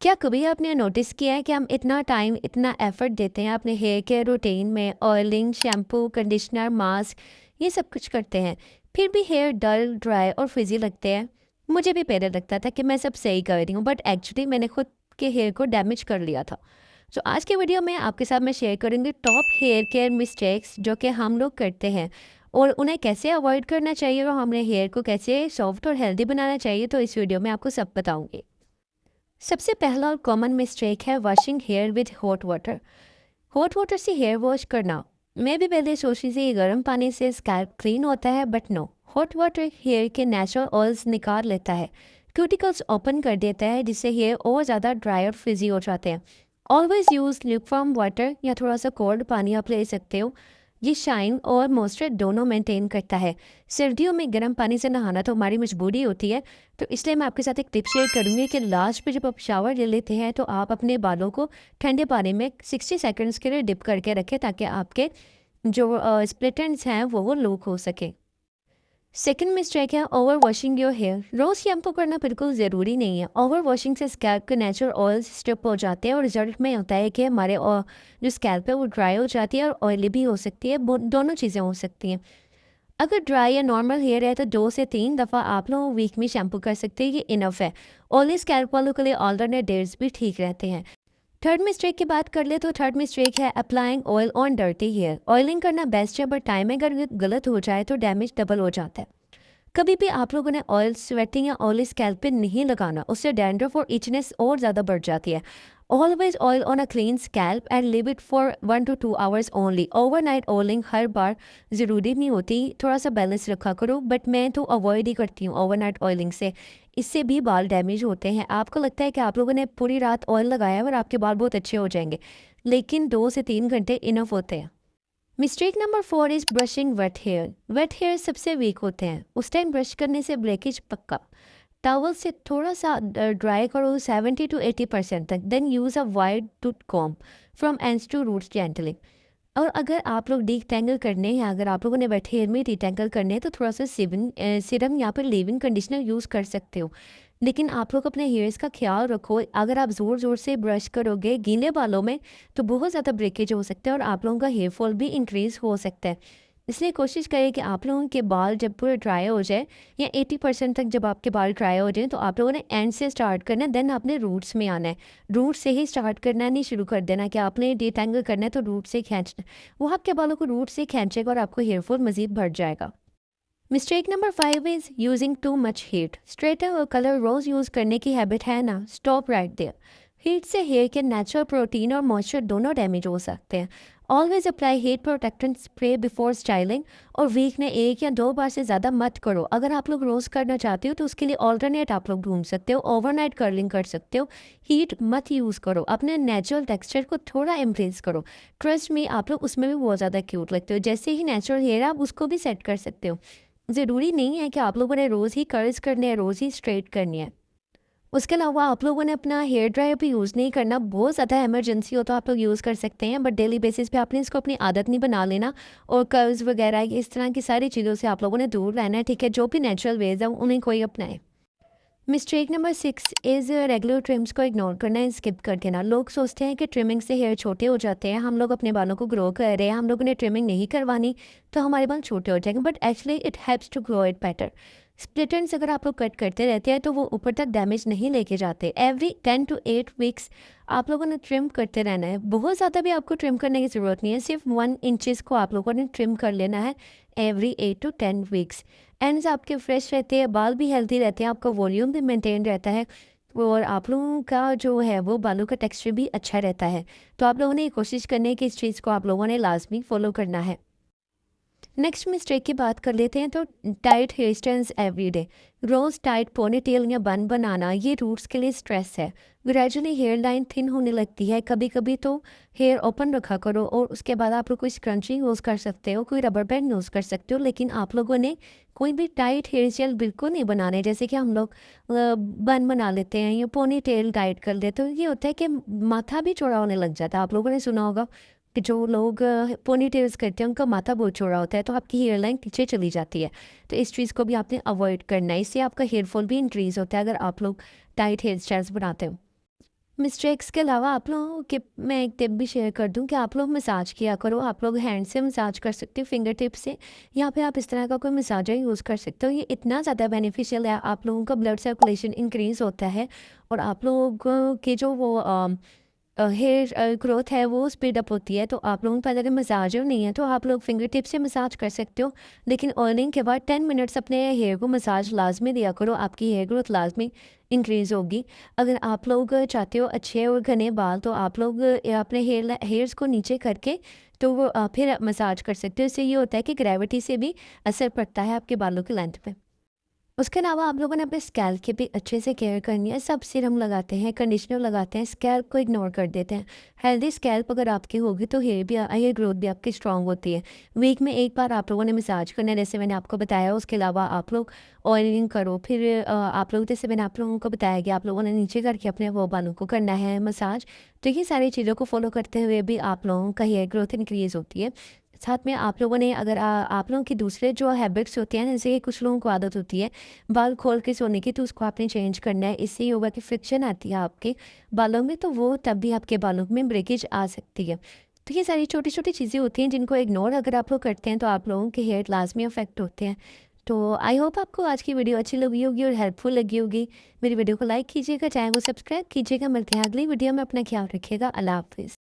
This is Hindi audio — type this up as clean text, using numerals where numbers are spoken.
क्या कभी आपने नोटिस किया है कि हम इतना टाइम, इतना एफर्ट देते हैं अपने हेयर केयर रूटीन में, ऑयलिंग, शैम्पू, कंडीशनर, मास्क, ये सब कुछ करते हैं, फिर भी हेयर डल, ड्राई और फ्रिजी लगते हैं। मुझे भी पहले लगता था कि मैं सब सही कर रही हूँ, बट एक्चुअली मैंने खुद के हेयर को डैमेज कर लिया था। तो आज के वीडियो में आपके साथ मैं शेयर करूँगी टॉप हेयर केयर मिस्टेक्स जो कि हम लोग करते हैं और उन्हें कैसे अवॉइड करना चाहिए और हमें हेयर को कैसे सॉफ्ट और हेल्दी बनाना चाहिए। तो इस वीडियो में आपको सब बताऊँगी। सबसे पहला और कॉमन मिस्टेक है washing here with hot water. Hot water से हेयर वॉश करना। मैं भी पहले सोचती थी गर्म पानी से स्कैल्प क्लीन होता है, but no, hot water hair के नेचुरल ऑयल्स निकाल लेता है, क्यूटिकल्स ओपन कर देता है, जिससे हेयर और ज़्यादा ड्राई और फ्रिजी हो जाते हैं। ऑलवेज यूज़ ल्यूकवार्म वाटर या थोड़ा सा कोल्ड पानी आप ले सकते हो। ये शाइन और मॉइस्चर दोनों मेंटेन करता है। सर्दियों में गर्म पानी से नहाना तो हमारी मजबूरी होती है, तो इसलिए मैं आपके साथ एक टिप शेयर करूँगी कि लास्ट पे जब आप शावर ले लेते हैं तो आप अपने बालों को ठंडे पानी में 60 सेकंड्स के लिए डिप करके रखें, ताकि आपके जो स्प्लिट एंड्स हैं वो लूक हो सके। सेकंड मिस्टेक है ओवर वॉशिंग योर हेयर। रोज़ शैम्पू करना बिल्कुल ज़रूरी नहीं है। ओवर वॉशिंग से स्कैल्प के नेचुरल ऑयल्स स्ट्रिप हो जाते हैं और रिजल्ट में होता है कि हमारे जो स्कैल्प है वो ड्राई हो जाती है और ऑयली भी हो सकती है। दोनों चीज़ें हो सकती हैं। अगर ड्राई या नॉर्मल हेयर है तो 2 से 3 दफ़ा आप लोग वीक में शैम्पू कर सकते हैं, ये इनफ है। ऑयली स्कैल्प वालों के लिए ऑल्टरनेट डेज भी ठीक रहते हैं। थर्ड मिस्टेक की बात कर ले तो थर्ड मिस्टेक है applying oil on dirty hair. Oiling करना बेस्ट है, बट टाइम अगर गलत हो जाए तो डैमेज डबल हो जाता है। कभी भी आप लोगों ने ऑयल स्वेटिंग या ऑयली स्कैल्प पे नहीं लगाना, उससे डैंड्रफ और इचनेस और ज़्यादा बढ़ जाती है। Always oil on a clean scalp and leave it for 1 to 2 hours only. Overnight oiling हर बार ज़रूरी नहीं होती, थोड़ा सा बैलेंस रखा करो, बट मैं तो अवॉइड ही करती हूँ ओवरनाइट ऑयलिंग से। इससे भी बाल डैमेज होते हैं। आपको लगता है कि आप लोगों ने पूरी रात ऑयल लगाया है और आपके बाल बहुत अच्छे हो जाएंगे, लेकिन 2 से 3 घंटे इनफ होते हैं। Mistake number 4 is brushing wet hair. Wet hair सबसे वीक होते हैं, उस टाइम ब्रश करने से ब्रेकेज पक्का। टॉवल से थोड़ा सा ड्राई करो 70 to 80% तक, then use a wide tooth comb from ends to roots gently. और अगर आप लोग डीटेंगल करने हैं, अगर आप लोगों ने वेट हेयर में डीटेंगल करने हैं तो थोड़ा सा सिरम या फिर लीविंग कंडीशनर यूज़ कर सकते हो। लेकिन आप लोग अपने हेयर्स का ख्याल रखो। अगर आप ज़ोर ज़ोर से ब्रश करोगे गीले बालों में तो बहुत ज़्यादा ब्रेकेज हो सकता है और आप लोगों का हेयर फॉल भी इंक्रीज़ हो सकता है। इसलिए कोशिश करें कि आप लोगों के बाल जब पूरे ड्राई हो जाए या 80% तक जब आपके बाल ड्राई हो जाए तो आप लोगों ने एंड से स्टार्ट करना है, देन आपने रूट्स में आना है। रूट से ही स्टार्ट करना, नहीं शुरू कर देना कि आपने डिटेंगल करना है तो रूट से खींचना। वो आपके बालों को रूट से खींचेगा और आपको हेयर फॉल मज़ीद बढ़ जाएगा। Mistake number 5 is using too much heat. Straightener और कलर रोज़ यूज़ करने की हैबिट है ना, स्टॉप राइट देयर। हीट से हेयर के नेचुरल प्रोटीन और मॉइस्चर दोनों डैमेज हो सकते हैं। Always apply heat protectant spray before styling और वीक में 1 या 2 बार से ज़्यादा मत करो। अगर आप लोग रोज़ करना चाहते हो तो उसके लिए ऑल्टरनेट आप लोग ढूंढ सकते हो, ओवरनाइट कर्लिंग कर सकते हो। हीट मत यूज़ करो, अपने नेचुरल टेक्सचर को थोड़ा इम्प्रेस करो। ट्रस्ट में आप लोग उसमें भी बहुत ज़्यादा क्यूट लगते हो। जैसे ही नेचुरल हेयर आप उसको भी सेट कर सकते हो। ज़रूरी नहीं है कि आप लोगों ने रोज़ ही कर्ल्स करने हैं, रोज़ ही स्ट्रेट करनी है। उसके अलावा आप लोगों ने अपना हेयर ड्रायर भी यूज़ नहीं करना। बहुत ज़्यादा इमरजेंसी हो तो आप लोग यूज़ कर सकते हैं, बट डेली बेसिस पे आपने इसको अपनी आदत नहीं बना लेना। और कर्ल्स वगैरह इस तरह की सारी चीज़ों से आप लोगों ने दूर रहना है, ठीक है। जो भी नेचुरल वेज है उन्हें कोई अपनाए। Mistake number 6 is regular TRIMS को इग्नोर करना, स्किप कर देना। लोग सोचते हैं कि ट्रिमिंग से हेयर छोटे हो जाते हैं, हम लोग अपने बालों को ग्रो कर रहे हैं, हम लोगों ने ट्रिमिंग नहीं करवानी तो हमारे बाल छोटे हो जाएंगे, but actually it helps to grow it better. Split ends अगर आप लोग कट करते रहते हैं तो वो ऊपर तक डैमेज नहीं लेके जाते। एवरी 10 to 8 वीक्स आप लोगों ने ट्रिम करते रहना है। बहुत ज़्यादा भी आपको ट्रिम करने की ज़रूरत नहीं है, सिर्फ 1 इंचज़ को आप लोगों ने ट्रिम कर लेना है एवरी 8 to 10 वीक्स। एंड्स आपके फ्रेश रहते हैं, बाल भी हेल्दी रहते हैं, आपका वॉल्यूम भी मेंटेन रहता है और आप लोगों का जो है वो बालों का टेक्सचर भी अच्छा रहता है। तो आप लोगों ने ये कोशिश करनी है कि इस चीज़ को आप लोगों ने लाजमी फॉलो करना है। नेक्स्ट मिस्टेक की बात कर लेते हैं तो tight hair styles every day. रोज़ टाइट पोनीटेल या बन बनाना ये रूट्स के लिए स्ट्रेस है। ग्रेजुअली हेयर लाइन थिन होने लगती है। कभी कभी तो हेयर ओपन रखा करो और उसके बाद आप लोग कोई स्क्रंचिंग यूज़ कर सकते हो, कोई रबर बैंड यूज़ कर सकते हो, लेकिन आप लोगों ने कोई भी टाइट हेयर स्टाइल बिल्कुल नहीं बनाने। जैसे कि हम लोग बन बना लेते हैं या पोनी टेल टाइट कर लेते हो, ये होता है कि माथा भी चौड़ा होने लग जाता है। आप लोगों ने सुना होगा कि जो लोग पोनी टेल्स करते हैं उनका माथा बहुत चौड़ा होता है, तो आपकी हेयर लाइन पीछे चली जाती है। तो इस चीज़ को भी आपने अवॉइड करना है, इससे आपका हेयर फॉल भी इंक्रीज़ होता है अगर आप लोग टाइट हेयर स्टाइल्स बनाते हो। मिस्टेक्स के अलावा आप लोगों के मैं एक टिप भी शेयर कर दूं कि आप लोग मसाज किया करो। आप लोग हैंड से मसाज कर सकते हो, फिंगर टिप से, या फिर आप इस तरह का कोई मसाजर यूज़ कर सकते हो। ये इतना ज़्यादा बेनिफिशियल है, आप लोगों का ब्लड सर्कुलेशन इंक्रीज़ होता है और आप लोगों के जो वो हेयर ग्रोथ है वो स्पीड अप होती है। तो आप लोगों के पास अगर मसाजर नहीं है तो आप लोग फिंगर टिप से मसाज कर सकते हो, लेकिन ऑयलिंग के बाद 10 मिनट्स अपने हेयर को मसाज लाजमी दिया करो, आपकी हेयर ग्रोथ लाजमी इंक्रीज़ होगी। अगर आप लोग चाहते हो अच्छे और घने बाल, तो आप लोग अपने हेयर्स को नीचे करके तो वो फिर मसाज कर सकते हो। इससे ये होता है कि ग्रेविटी से भी असर पड़ता है आपके बालों की लेंथ पे। उसके अलावा आप लोगों ने अपने स्कैल्प की भी अच्छे से केयर करनी है। सब सीरम लगाते हैं, कंडीशनर लगाते हैं, स्कैल्प को इग्नोर कर देते हैं। हेल्दी स्कैल्प अगर आपकी होगी तो हेयर ग्रोथ भी आपकी स्ट्रांग होती है। वीक में एक बार आप लोगों ने मसाज करना है, जैसे मैंने आपको बताया। उसके अलावा आप लोग ऑयलिंग करो। फिर आप लोग, जैसे मैंने आप लोगों को बताया कि आप लोगों ने नीचे करके अपने वो बालों को करना है मसाज। तो ये सारी चीज़ों को फॉलो करते हुए भी आप लोगों का हेयर ग्रोथ इंक्रीज़ होती है। साथ में आप लोगों ने अगर आप लोगों की दूसरे जो हैबिट्स होती हैं, जैसे कि कुछ लोगों को आदत होती है बाल खोल के सोने की, तो उसको आपने चेंज करना है। इससे ये होगा कि फ्रिक्शन आती है आपके बालों में, तो वो तब भी आपके बालों में ब्रेकेज आ सकती है। तो ये सारी छोटी छोटी चीज़ें होती हैं जिनको इग्नोर अगर आप लोग करते हैं तो आप लोगों के हेयर लाजमी अफेक्ट होते हैं। तो आई होप आपको आज की वीडियो अच्छी लगी होगी और हेल्पफुल लगी होगी। मेरी वीडियो को लाइक कीजिएगा, चैनल को सब्सक्राइब कीजिएगा। मिलते हैं अगली वीडियो में। अपना ख्याल रखिएगा। अल्लाह हाफिज़।